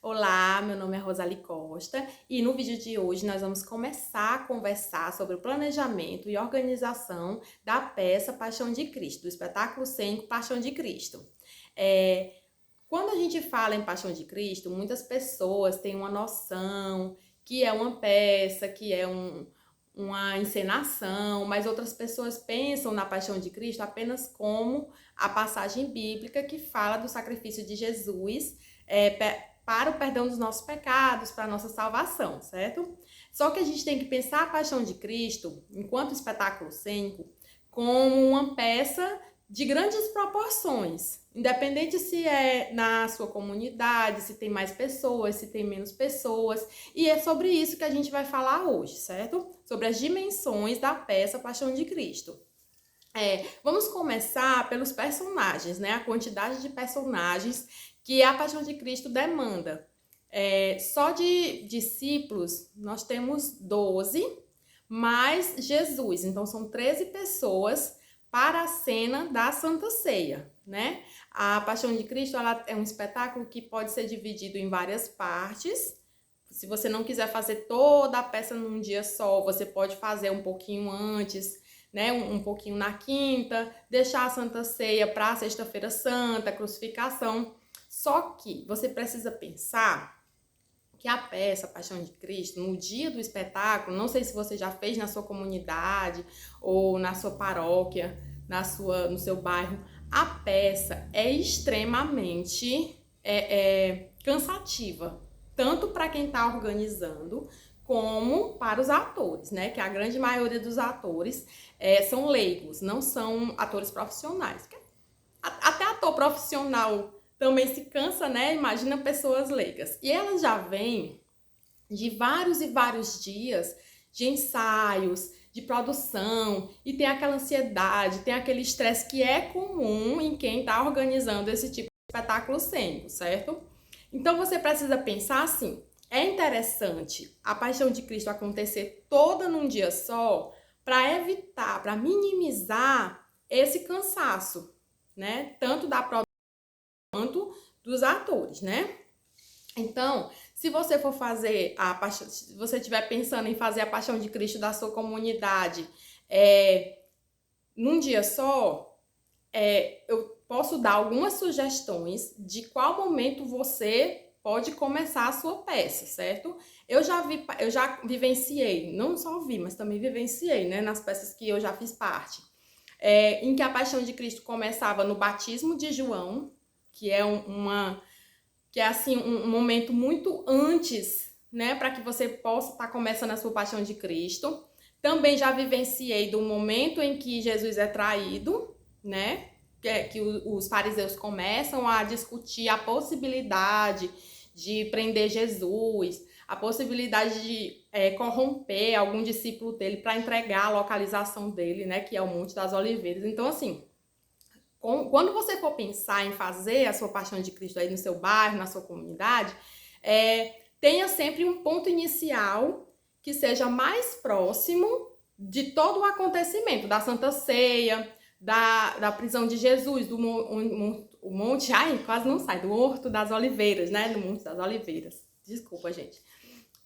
Olá, meu nome é Rosali Costa e no vídeo de hoje nós vamos começar a conversar sobre o planejamento e organização da peça Paixão de Cristo, do espetáculo cênico Paixão de Cristo. Quando a gente fala em Paixão de Cristo, muitas pessoas têm uma noção que é uma peça, que é uma encenação, mas outras pessoas pensam na Paixão de Cristo apenas como a passagem bíblica que fala do sacrifício de Jesus para o perdão dos nossos pecados, para a nossa salvação, certo? Só que a gente tem que pensar a Paixão de Cristo, enquanto espetáculo cênico, como uma peça de grandes proporções, independente se é na sua comunidade, se tem mais pessoas, se tem menos pessoas, e é sobre isso que a gente vai falar hoje, certo? Sobre as dimensões da peça Paixão de Cristo. Vamos começar pelos personagens, né? A quantidade de personagens que a Paixão de Cristo demanda. Só de discípulos nós temos 12, mais Jesus, então são 13 pessoas para a cena da Santa Ceia, né? A Paixão de Cristo ela é um espetáculo que pode ser dividido em várias partes. Se você não quiser fazer toda a peça num dia só, você pode fazer um pouquinho antes, né? Um pouquinho na quinta, deixar a Santa Ceia para a Sexta-feira Santa, crucificação. Só que você precisa pensar que a peça Paixão de Cristo, no dia do espetáculo, não sei se você já fez na sua comunidade ou na sua paróquia, no seu bairro, a peça é extremamente cansativa, tanto para quem está organizando, como para os atores, né? Que a grande maioria dos atores são leigos, não são atores profissionais. Até ator profissional também se cansa, né? Imagina pessoas leigas. E elas já vêm de vários e vários dias de ensaios, de produção, e tem aquela ansiedade, tem aquele estresse que é comum em quem está organizando esse tipo de espetáculo cênico, certo? Então você precisa pensar assim: é interessante a Paixão de Cristo acontecer toda num dia só para evitar, para minimizar esse cansaço, né? Tanto da produção quanto dos atores, né? Então, se você for fazer a paixão, se você estiver pensando em fazer a Paixão de Cristo da sua comunidade num dia só, eu posso dar algumas sugestões de qual momento você pode começar a sua peça, certo? Eu já vivenciei, não só vi, mas também vivenciei, né, nas peças que eu já fiz parte, em que a Paixão de Cristo começava no batismo de João, que é um momento muito antes, né, para que você possa estar começando a sua Paixão de Cristo. Também já vivenciei do momento em que Jesus é traído, né, que os fariseus começam a discutir a possibilidade de prender Jesus, a possibilidade de corromper algum discípulo dele para entregar a localização dele, né, que é o Monte das Oliveiras. Então, assim, quando você for pensar em fazer a sua Paixão de Cristo aí no seu bairro, na sua comunidade, tenha sempre um ponto inicial que seja mais próximo de todo o acontecimento, da Santa Ceia, da prisão de Jesus, do Monte, quase não sai, do Horto das Oliveiras, né? Do Monte das Oliveiras. Desculpa, gente.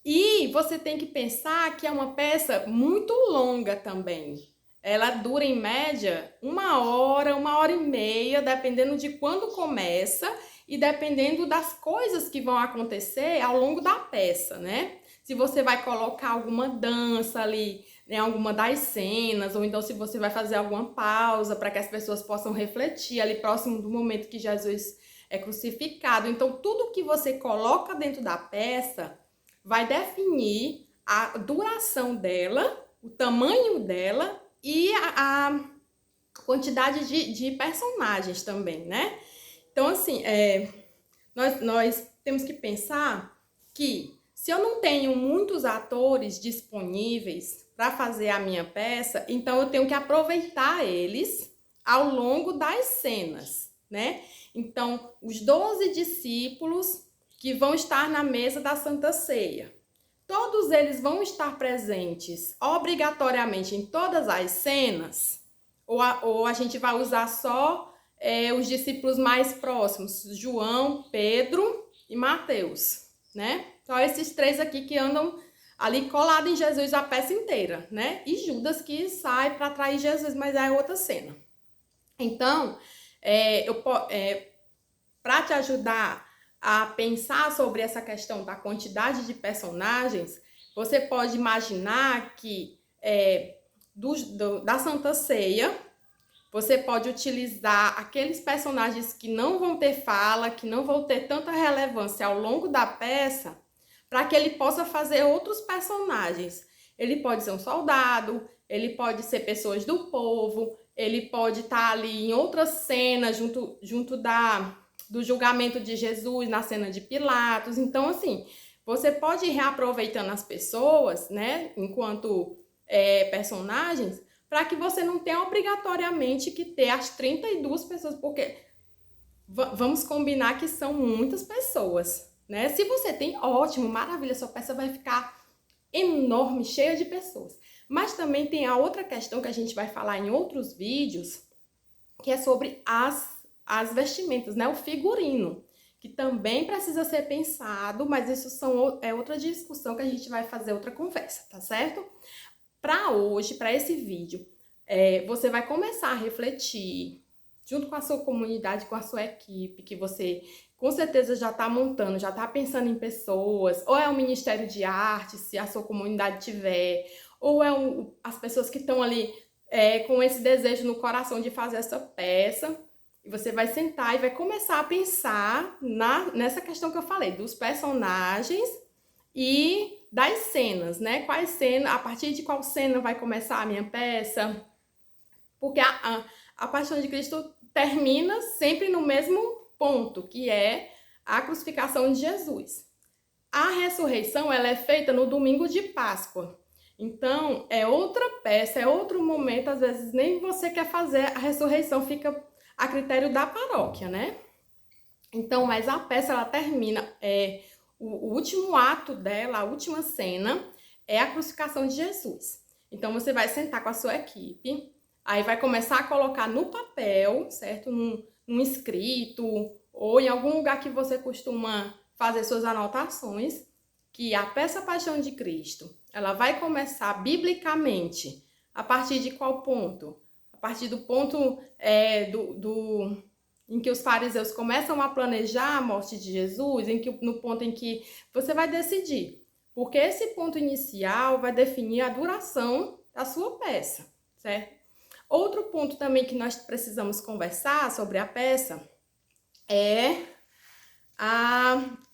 E você tem que pensar que é uma peça muito longa também. Ela dura em média 1 hora e meia, dependendo de quando começa e dependendo das coisas que vão acontecer ao longo da peça, né? Se você vai colocar alguma dança ali, né, alguma das cenas, ou então se você vai fazer alguma pausa para que as pessoas possam refletir ali próximo do momento que Jesus é crucificado. Então, tudo que você coloca dentro da peça vai definir a duração dela, o tamanho dela e a quantidade de personagens também, né? Então, assim, nós temos que pensar que se eu não tenho muitos atores disponíveis para fazer a minha peça, então eu tenho que aproveitar eles ao longo das cenas, né? Então, os 12 discípulos que vão estar na mesa da Santa Ceia, todos eles vão estar presentes obrigatoriamente em todas as cenas? Ou a gente vai usar só os discípulos mais próximos, João, Pedro e Mateus, né? Só esses três aqui que andam ali colado em Jesus a peça inteira, né? E Judas que sai para trair Jesus, mas é outra cena. Então, para te ajudar a pensar sobre essa questão da quantidade de personagens, você pode imaginar que da Santa Ceia, você pode utilizar aqueles personagens que não vão ter fala, que não vão ter tanta relevância ao longo da peça, para que ele possa fazer outros personagens. Ele pode ser um soldado, ele pode ser pessoas do povo, ele pode estar ali em outra cena, junto do julgamento de Jesus, na cena de Pilatos. Então, assim, você pode ir reaproveitando as pessoas, né, enquanto personagens, para que você não tenha obrigatoriamente que ter as 32 pessoas, porque vamos combinar que são muitas pessoas, né? Se você tem, ótimo, maravilha, sua peça vai ficar enorme, cheia de pessoas. Mas também tem a outra questão que a gente vai falar em outros vídeos, que é sobre as vestimentas, né? O figurino, que também precisa ser pensado, mas isso é outra discussão que a gente vai fazer outra conversa, tá certo? Para hoje, para esse vídeo, você vai começar a refletir junto com a sua comunidade, com a sua equipe, que você com certeza já está montando, já está pensando em pessoas, ou é o Ministério de Arte, se a sua comunidade tiver, ou as pessoas que estão ali com esse desejo no coração de fazer essa peça. E você vai sentar e vai começar a pensar nessa questão que eu falei, dos personagens e das cenas, né? Quais cenas, a partir de qual cena vai começar a minha peça? Porque a Paixão de Cristo termina sempre no mesmo ponto, que é a crucificação de Jesus. A ressurreição, ela é feita no domingo de Páscoa. Então, é outra peça, é outro momento, às vezes nem você quer fazer, a ressurreição fica a critério da paróquia, né? Então, mas a peça, ela termina, o último ato dela, a última cena, é a crucificação de Jesus. Então, você vai sentar com a sua equipe, aí vai começar a colocar no papel, certo? Num escrito, ou em algum lugar que você costuma fazer suas anotações, que a peça Paixão de Cristo, ela vai começar biblicamente, a partir de qual ponto? A partir do ponto em que os fariseus começam a planejar a morte de Jesus, no ponto em que você vai decidir. Porque esse ponto inicial vai definir a duração da sua peça, certo? Outro ponto também que nós precisamos conversar sobre a peça é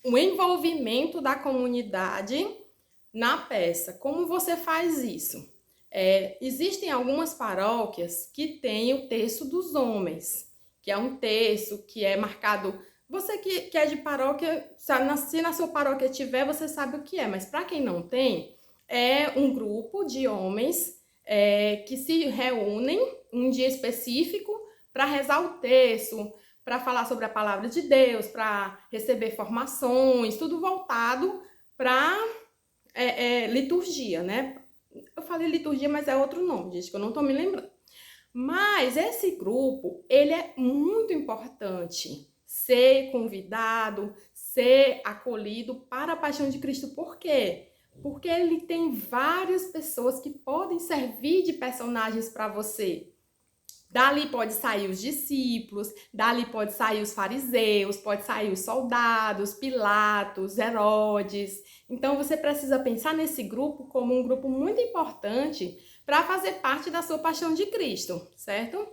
o envolvimento da comunidade na peça. Como você faz isso? Existem algumas paróquias que têm o terço dos homens, que é um terço que é marcado. Você que é de paróquia, se na sua paróquia tiver, você sabe o que é, mas para quem não tem, é um grupo de homens que se reúnem um dia específico para rezar o terço, para falar sobre a palavra de Deus, para receber formações, tudo voltado para liturgia, né? Eu falei liturgia, mas é outro nome, gente, que eu não tô me lembrando. Mas esse grupo, ele é muito importante ser convidado, ser acolhido para a Paixão de Cristo. Por quê? Porque ele tem várias pessoas que podem servir de personagens para você. Dali pode sair os discípulos, dali pode sair os fariseus, pode sair os soldados, Pilatos, Herodes. Então você precisa pensar nesse grupo como um grupo muito importante para fazer parte da sua Paixão de Cristo, certo?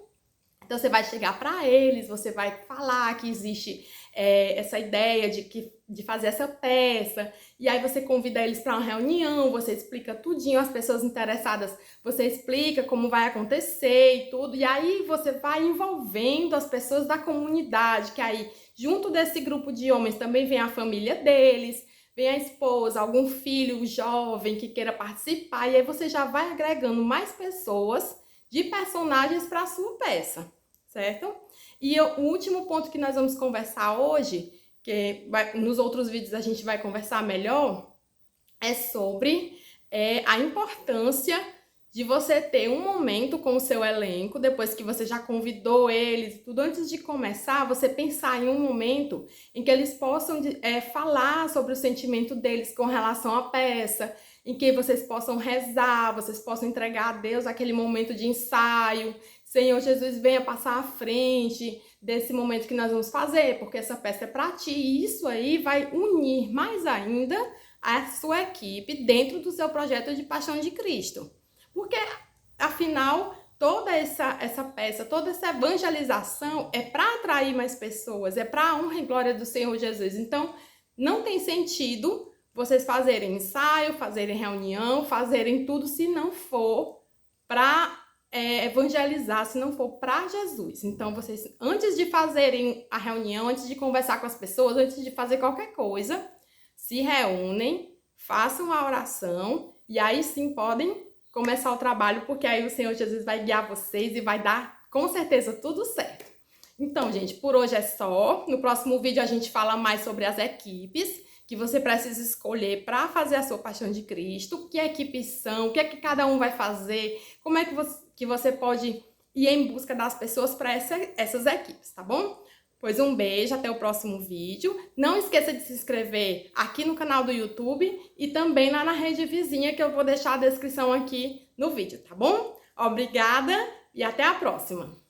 Então você vai chegar para eles, você vai falar que existe essa ideia de fazer essa peça, e aí você convida eles para uma reunião, você explica tudinho, as pessoas interessadas, você explica como vai acontecer e tudo, e aí você vai envolvendo as pessoas da comunidade, que aí junto desse grupo de homens também vem a família deles, vem a esposa, algum filho jovem que queira participar, e aí você já vai agregando mais pessoas de personagens para a sua peça, certo? E o último ponto que nós vamos conversar hoje, nos outros vídeos a gente vai conversar melhor, é sobre a importância de você ter um momento com o seu elenco, depois que você já convidou eles e tudo, antes de começar, você pensar em um momento em que eles possam falar sobre o sentimento deles com relação à peça, em que vocês possam rezar, vocês possam entregar a Deus aquele momento de ensaio. Senhor Jesus, venha passar à frente desse momento que nós vamos fazer, porque essa peça é para ti. E isso aí vai unir mais ainda a sua equipe dentro do seu projeto de Paixão de Cristo. Porque, afinal, toda essa peça, toda essa evangelização é para atrair mais pessoas, é para a honra e glória do Senhor Jesus. Então, não tem sentido vocês fazerem ensaio, fazerem reunião, fazerem tudo se não for para evangelizar, se não for para Jesus. Então, vocês, antes de fazerem a reunião, antes de conversar com as pessoas, antes de fazer qualquer coisa, se reúnem, façam a oração e aí sim podem começar o trabalho, porque aí o Senhor Jesus vai guiar vocês e vai dar, com certeza, tudo certo. Então, gente, por hoje é só. No próximo vídeo a gente fala mais sobre as equipes que você precisa escolher para fazer a sua Paixão de Cristo, que equipes são, o que é que cada um vai fazer, como é que você pode ir em busca das pessoas para essas equipes, tá bom? Pois um beijo, até o próximo vídeo. Não esqueça de se inscrever aqui no canal do YouTube e também lá na rede vizinha, que eu vou deixar a descrição aqui no vídeo, tá bom? Obrigada e até a próxima!